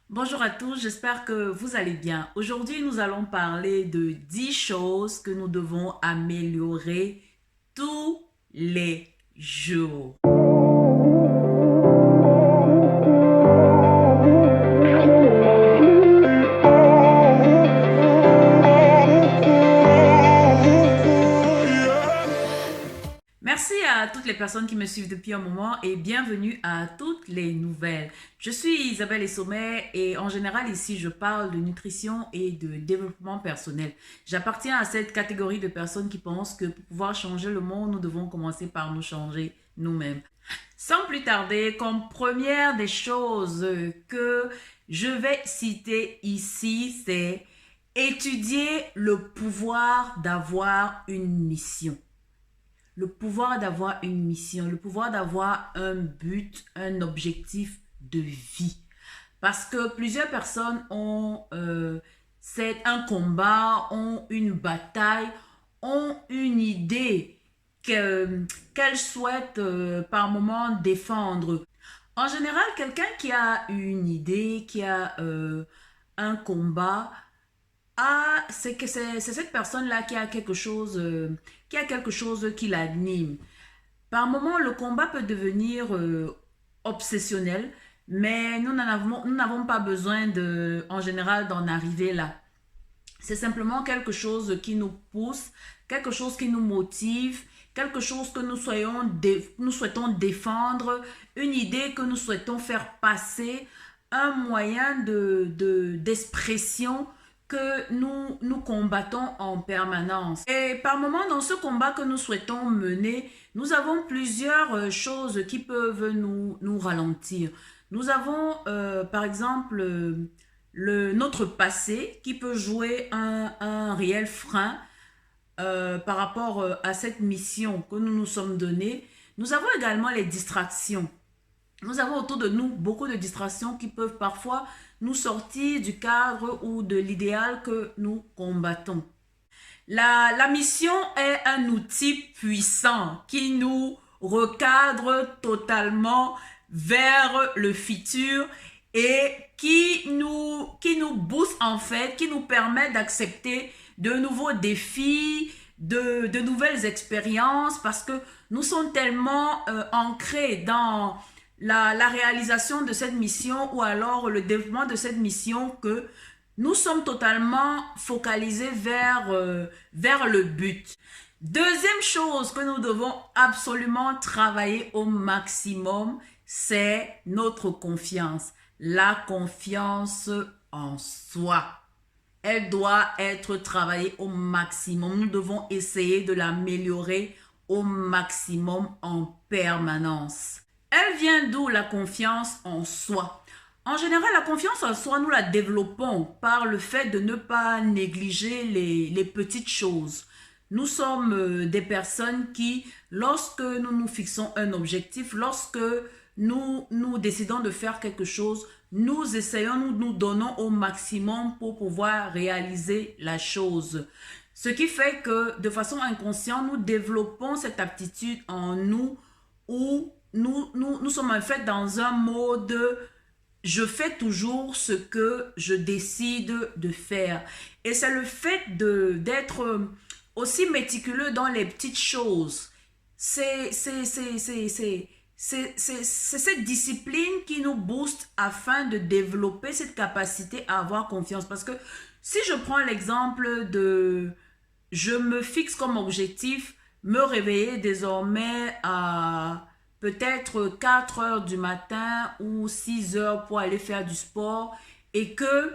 Bonjour à tous, j'espère que vous allez bien. Aujourd'hui, nous allons parler de 10 choses que nous devons améliorer tous les jours. Merci à toutes les personnes qui me suivent depuis un moment et bienvenue à toutes les nouvelles. Je suis Isabelle Essomé et en général ici je parle de nutrition et de développement personnel. J'appartiens à cette catégorie de personnes qui pensent que pour pouvoir changer le monde, nous devons commencer par nous changer nous-mêmes. Sans plus tarder, comme première des choses que je vais citer ici, c'est étudier le pouvoir d'avoir une mission. Le pouvoir d'avoir une mission, le pouvoir d'avoir un but, un objectif de vie. Parce que plusieurs personnes ont c'est un combat, ont une bataille, ont une idée qu'elles souhaitent par moment défendre. En général, quelqu'un qui a une idée, qui a un combat, c'est que c'est cette personne-là qui a quelque chose qui l'anime. Par moment, le combat peut devenir obsessionnel, mais nous n'avons pas besoin en général d'en arriver là. C'est simplement quelque chose qui nous pousse, quelque chose qui nous motive, quelque chose que nous souhaitons défendre, une idée que nous souhaitons faire passer, un moyen d'expression que nous combattons en permanence. Et par moment, dans ce combat que nous souhaitons mener, nous avons plusieurs choses qui peuvent nous ralentir. Nous avons, par exemple, notre passé qui peut jouer un réel frein par rapport à cette mission que nous nous sommes donnée. Nous avons également les distractions. Nous avons autour de nous beaucoup de distractions qui peuvent parfois nous sortir du cadre ou de l'idéal que nous combattons. La mission est un outil puissant qui nous recadre totalement vers le futur et qui nous booste en fait, qui nous permet d'accepter de nouveaux défis, de nouvelles expériences parce que nous sommes tellement ancrés dans la réalisation de cette mission ou alors le développement de cette mission que nous sommes totalement focalisés vers le but. Deuxième chose que nous devons absolument travailler au maximum, c'est notre confiance. La confiance en soi. Elle doit être travaillée au maximum. Nous devons essayer de l'améliorer au maximum en permanence. Elle vient d'où la confiance en soi? En général, la confiance en soi, nous la développons par le fait de ne pas négliger les petites choses. Nous sommes des personnes qui, lorsque nous nous fixons un objectif, lorsque nous décidons de faire quelque chose, nous essayons, nous donnons au maximum pour pouvoir réaliser la chose. Ce qui fait que de façon inconsciente, nous développons cette aptitude en nous où nous sommes en fait dans un mode je fais toujours ce que je décide de faire. Et c'est le fait d'être aussi méticuleux dans les petites choses. C'est cette discipline qui nous booste afin de développer cette capacité à avoir confiance. Parce que si je prends l'exemple de je me fixe comme objectif me réveiller désormais à peut-être 4 heures du matin ou 6 heures pour aller faire du sport et que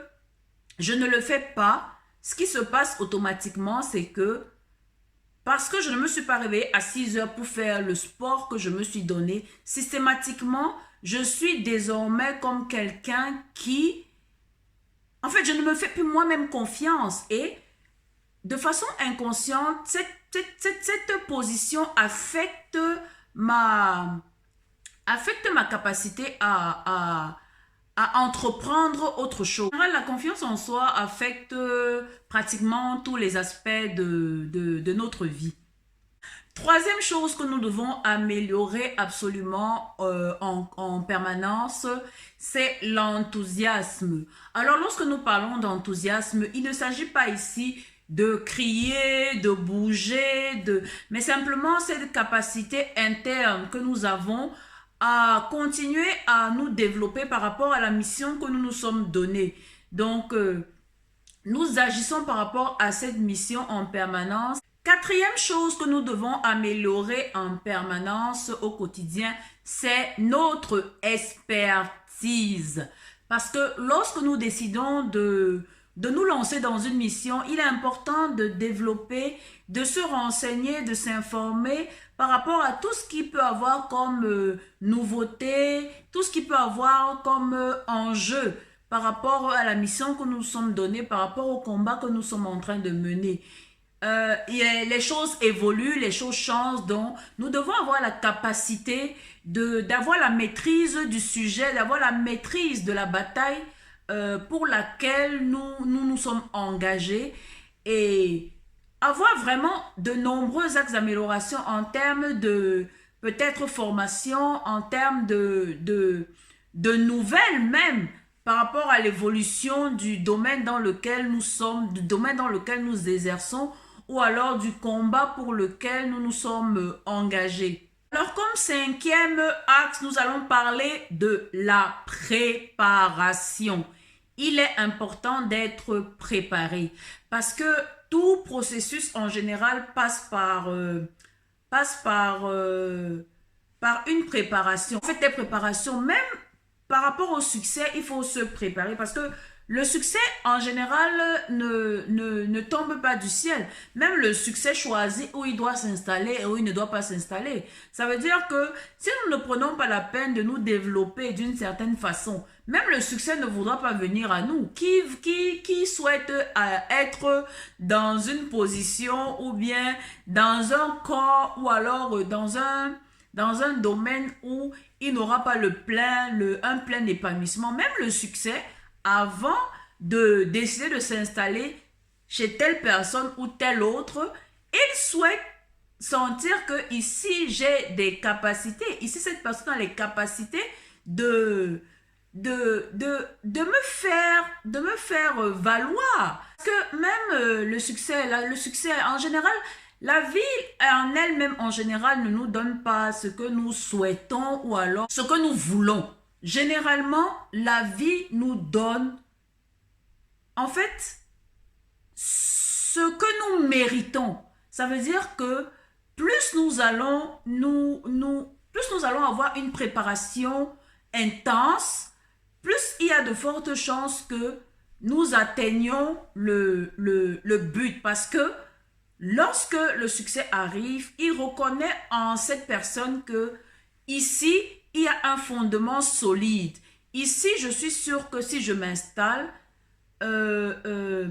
je ne le fais pas, ce qui se passe automatiquement, c'est que parce que je ne me suis pas réveillée à 6 heures pour faire le sport que je me suis donné, systématiquement, je suis désormais comme quelqu'un qui, en fait, je ne me fais plus moi-même confiance et de façon inconsciente, cette position affecte ma capacité à entreprendre autre chose. La confiance en soi affecte pratiquement tous les aspects de notre vie. Troisième chose que nous devons améliorer absolument en permanence, c'est l'enthousiasme. Alors, lorsque nous parlons d'enthousiasme, il ne s'agit pas ici de crier, de bouger, mais simplement cette capacité interne que nous avons à continuer à nous développer par rapport à la mission que nous nous sommes donnée. Donc, nous agissons par rapport à cette mission en permanence. Quatrième chose que nous devons améliorer en permanence au quotidien, c'est notre expertise. Parce que lorsque nous décidons de nous lancer dans une mission, il est important de développer, de se renseigner, de s'informer par rapport à tout ce qui peut avoir comme nouveauté, tout ce qui peut avoir comme enjeu par rapport à la mission que nous sommes donnée, par rapport au combat que nous sommes en train de mener. Les choses évoluent, les choses changent, donc nous devons avoir la capacité d'avoir la maîtrise du sujet, d'avoir la maîtrise de la bataille pour laquelle nous sommes engagés et avoir vraiment de nombreux axes d'amélioration en termes de peut-être formation, en termes de nouvelles même, par rapport à l'évolution du domaine dans lequel nous sommes, du domaine dans lequel nous exerçons, ou alors du combat pour lequel nous nous sommes engagés. Alors, comme cinquième axe, nous allons parler de la préparation. Il est important d'être préparé parce que tout processus en général passe par une préparation. En fait, des préparations, même par rapport au succès, il faut se préparer parce que le succès, en général, ne tombe pas du ciel. Même le succès choisit où il doit s'installer et où il ne doit pas s'installer. Ça veut dire que si nous ne prenons pas la peine de nous développer d'une certaine façon, même le succès ne voudra pas venir à nous. Qui souhaite être dans une position ou bien dans un corps ou alors dans un domaine où il n'aura pas un plein épanouissement, même le succès, avant de décider de s'installer chez telle personne ou telle autre, il souhaite sentir que ici j'ai des capacités, ici cette personne a les capacités de me faire valoir. Parce que même le succès en général, la vie en elle-même en général ne nous donne pas ce que nous souhaitons ou alors ce que nous voulons. Généralement, la vie nous donne, en fait, ce que nous méritons. Ça veut dire que plus nous allons avoir une préparation intense, plus il y a de fortes chances que nous atteignions le but. Parce que lorsque le succès arrive, il reconnaît en cette personne que ici, il y a un fondement solide. Ici, je suis sûre que si je m'installe, la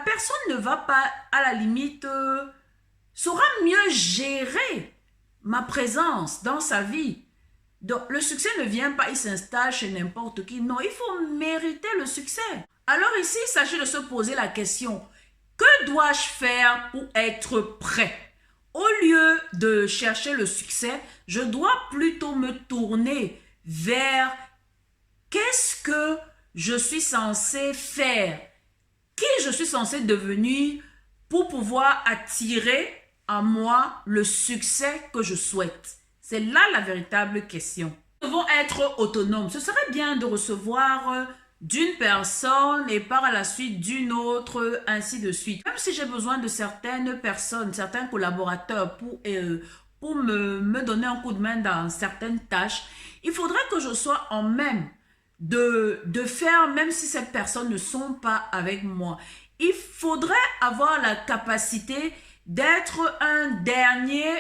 personne ne va pas, à la limite, saura mieux gérer ma présence dans sa vie. Donc, le succès ne vient pas, il s'installe chez n'importe qui. Non, il faut mériter le succès. Alors ici, il s'agit de se poser la question, que dois-je faire pour être prêt? Au lieu de chercher le succès, je dois plutôt me tourner vers qu'est-ce que je suis censé faire, qui je suis censé devenir pour pouvoir attirer à moi le succès que je souhaite. C'est là la véritable question. Nous devons être autonomes. Ce serait bien de recevoir d'une personne et par la suite d'une autre, ainsi de suite. Même si j'ai besoin de certaines personnes, certains collaborateurs pour me donner un coup de main dans certaines tâches, il faudrait que je sois en même de faire, même si ces personnes ne sont pas avec moi. Il faudrait avoir la capacité d'être un dernier,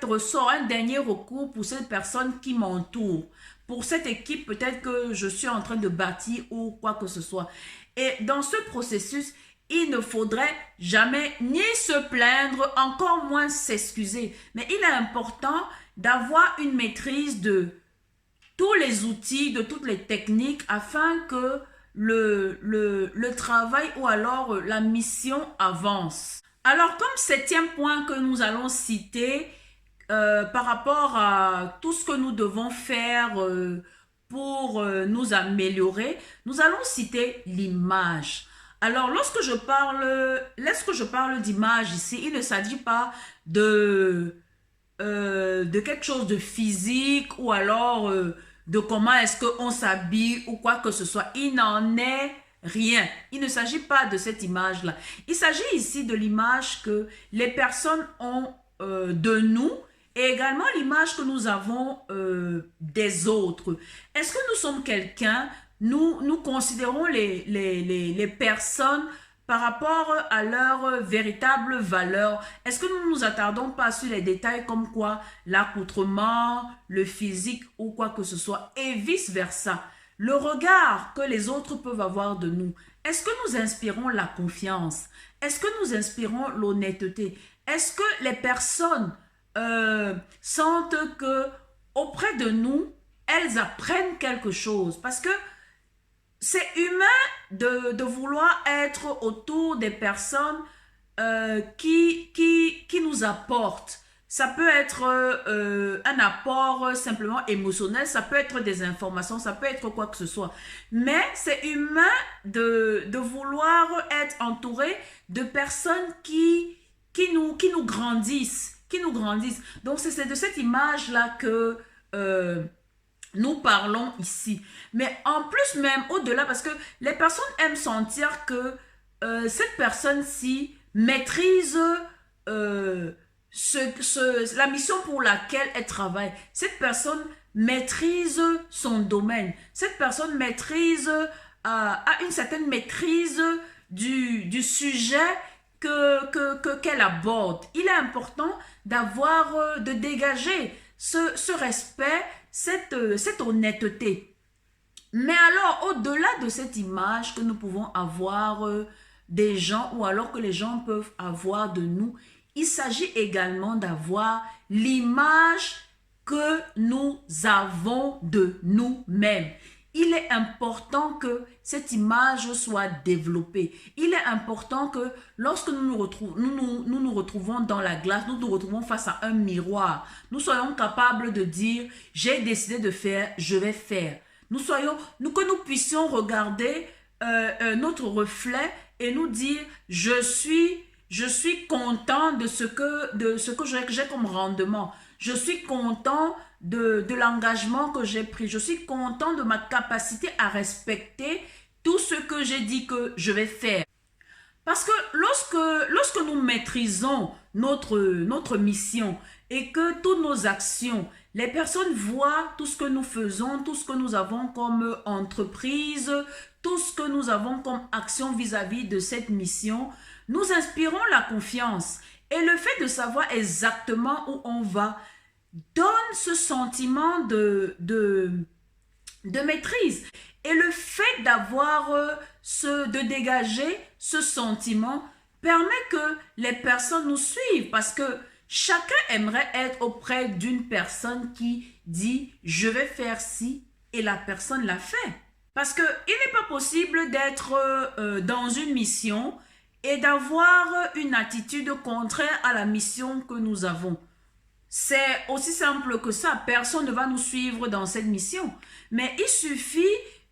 ressort, un dernier recours pour ces personnes qui m'entourent. Pour cette équipe, peut-être que je suis en train de bâtir ou quoi que ce soit. Et dans ce processus, il ne faudrait jamais ni se plaindre, encore moins s'excuser. Mais il est important d'avoir une maîtrise de tous les outils, de toutes les techniques, afin que le travail ou alors la mission avance. Alors, comme septième point que nous allons citer par rapport à tout ce que nous devons faire pour nous améliorer, nous allons citer l'image. Alors, lorsque je parle d'image ici, il ne s'agit pas de quelque chose de physique ou alors de comment est-ce qu'on s'habille ou quoi que ce soit. Il n'en est rien. Il ne s'agit pas de cette image-là. Il s'agit ici de l'image que les personnes ont de nous et également l'image que nous avons des autres. Est-ce que nous sommes quelqu'un, nous considérons les personnes par rapport à leur véritable valeur? Est-ce que nous ne nous attardons pas sur les détails comme quoi l'accoutrement, le physique ou quoi que ce soit et vice-versa? Le regard que les autres peuvent avoir de nous, est-ce que nous inspirons la confiance? Est-ce que nous inspirons l'honnêteté? Est-ce que les personnes sentent que auprès de nous, elles apprennent quelque chose? Parce que c'est humain de vouloir être autour des personnes qui nous apportent. Ça peut être un apport simplement émotionnel, ça peut être des informations, ça peut être quoi que ce soit. Mais c'est humain de vouloir être entouré de personnes qui nous grandissent, qui nous grandissent. Donc c'est de cette image-là que nous parlons ici. Mais en plus même, au-delà, parce que les personnes aiment sentir que cette personne-ci maîtrise la mission pour laquelle elle travaille. Cette personne maîtrise son domaine. Cette personne maîtrise, a une certaine maîtrise du sujet qu'elle aborde. Il est important de dégager ce respect, cette honnêteté. Mais alors, au-delà de cette image que nous pouvons avoir des gens ou alors que les gens peuvent avoir de nous, il s'agit également d'avoir l'image que nous avons de nous-mêmes. Il est important que cette image soit développée. Il est important que lorsque nous nous retrouvons dans la glace, nous nous retrouvons face à un miroir, nous soyons capables de dire « j'ai décidé de faire, je vais faire ». Que nous puissions regarder notre reflet et nous dire « je suis content de ce que j'ai comme rendement. Je suis content de l'engagement que j'ai pris. Je suis content de ma capacité à respecter tout ce que j'ai dit que je vais faire. » Parce que lorsque nous maîtrisons notre mission et que toutes nos actions, les personnes voient tout ce que nous faisons, tout ce que nous avons comme entreprise, tout ce que nous avons comme action vis-à-vis de cette mission, nous inspirons la confiance. Et le fait de savoir exactement où on va donne ce sentiment de maîtrise. Et le fait de dégager ce sentiment permet que les personnes nous suivent parce que chacun aimerait être auprès d'une personne qui dit « je vais faire ci » et la personne l'a fait. Parce qu'il n'est pas possible d'être dans une mission et d'avoir une attitude contraire à la mission que nous avons. C'est aussi simple que ça. Personne ne va nous suivre dans cette mission. Mais il suffit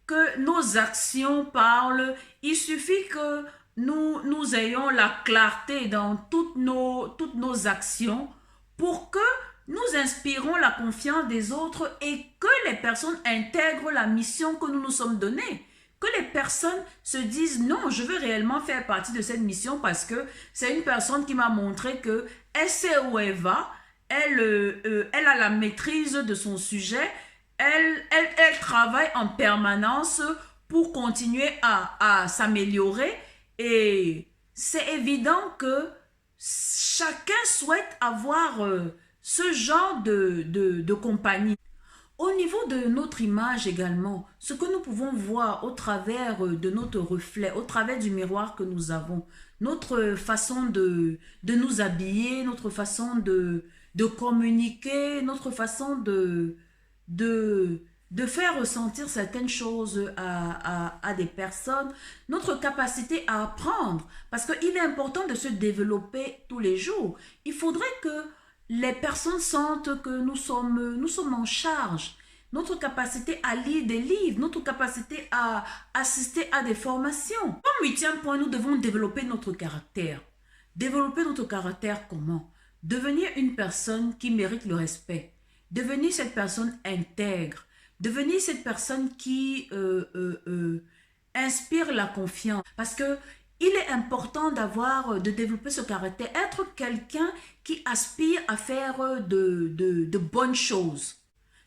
que nos actions parlent. Il suffit que nous ayons la clarté dans toutes nos actions pour que nous inspirons la confiance des autres et que les personnes intègrent la mission que nous nous sommes donnée. Que les personnes se disent non, je veux réellement faire partie de cette mission parce que c'est une personne qui m'a montré qu'elle sait où elle va, elle a la maîtrise de son sujet, elle travaille en permanence pour continuer à s'améliorer et c'est évident que chacun souhaite avoir ce genre de compagnie. Au niveau de notre image également, ce que nous pouvons voir au travers de notre reflet, au travers du miroir que nous avons, notre façon de nous habiller, notre façon de communiquer, notre façon de de faire ressentir certaines choses à des personnes, notre capacité à apprendre, parce qu'il est important de se développer tous les jours. Il faudrait que les personnes sentent que nous sommes en charge. Notre capacité à lire des livres, notre capacité à assister à des formations. Comme huitième point, nous devons développer notre caractère. Développer notre caractère comment? Devenir une personne qui mérite le respect. Devenir cette personne intègre. Devenir cette personne qui inspire la confiance. Parce que il est important de développer ce caractère. Être quelqu'un qui aspire à faire de bonnes choses.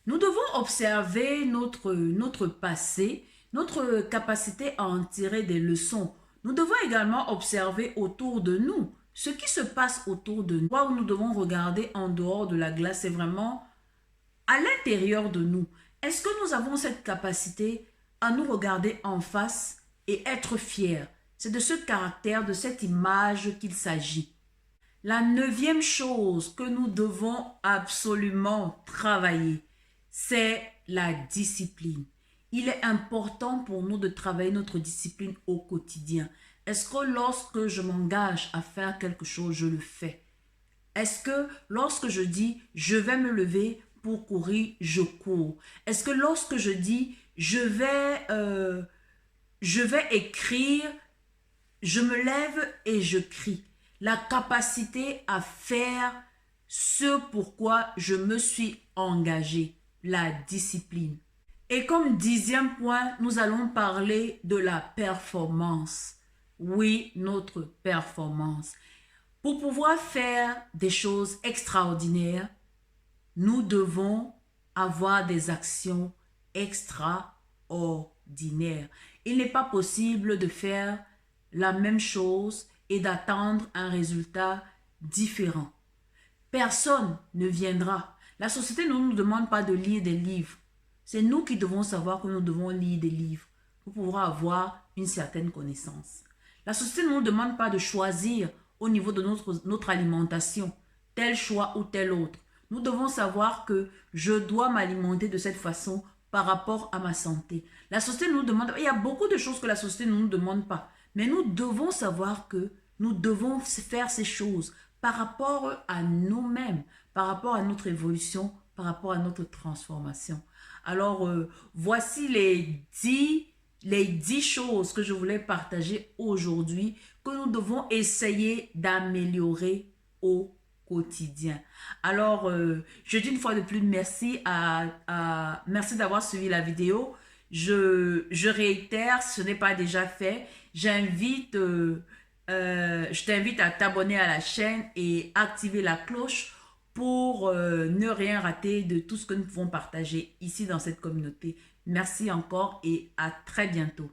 Nous devons observer notre passé, notre capacité à en tirer des leçons. Nous devons également observer autour de nous ce qui se passe autour de nous. Là où nous devons regarder en dehors de la glace, c'est vraiment à l'intérieur de nous. Est-ce que nous avons cette capacité à nous regarder en face et être fiers? C'est de ce caractère, de cette image qu'il s'agit. La neuvième chose que nous devons absolument travailler, c'est la discipline. Il est important pour nous de travailler notre discipline au quotidien. Est-ce que lorsque je m'engage à faire quelque chose, je le fais? Est-ce que lorsque je dis je vais me lever pour courir, je cours? Est-ce que lorsque je dis je vais écrire, je me lève et je crie? La capacité à faire ce pourquoi je me suis engagé, la discipline. Et comme dixième point, nous allons parler de la performance. Oui, notre performance. Pour pouvoir faire des choses extraordinaires, nous devons avoir des actions extraordinaires. Il n'est pas possible de faire la même chose et d'attendre un résultat différent. Personne ne viendra. La société ne nous demande pas de lire des livres. C'est nous qui devons savoir que nous devons lire des livres pour pouvoir avoir une certaine connaissance. La société ne nous demande pas de choisir au niveau de notre alimentation tel choix ou tel autre. Nous devons savoir que je dois m'alimenter de cette façon par rapport à ma santé. La société nous demande, il y a beaucoup de choses que la société ne nous demande pas, mais nous devons savoir que nous devons faire ces choses par rapport à nous-mêmes, par rapport à notre évolution, par rapport à notre transformation. Alors, voici les 10 choses que je voulais partager aujourd'hui que nous devons essayer d'améliorer au quotidien. Alors, je dis une fois de plus merci merci d'avoir suivi la vidéo. Je réitère, ce n'est pas déjà fait. Je t'invite à t'abonner à la chaîne et activer la cloche pour ne rien rater de tout ce que nous pouvons partager ici dans cette communauté. Merci encore et à très bientôt.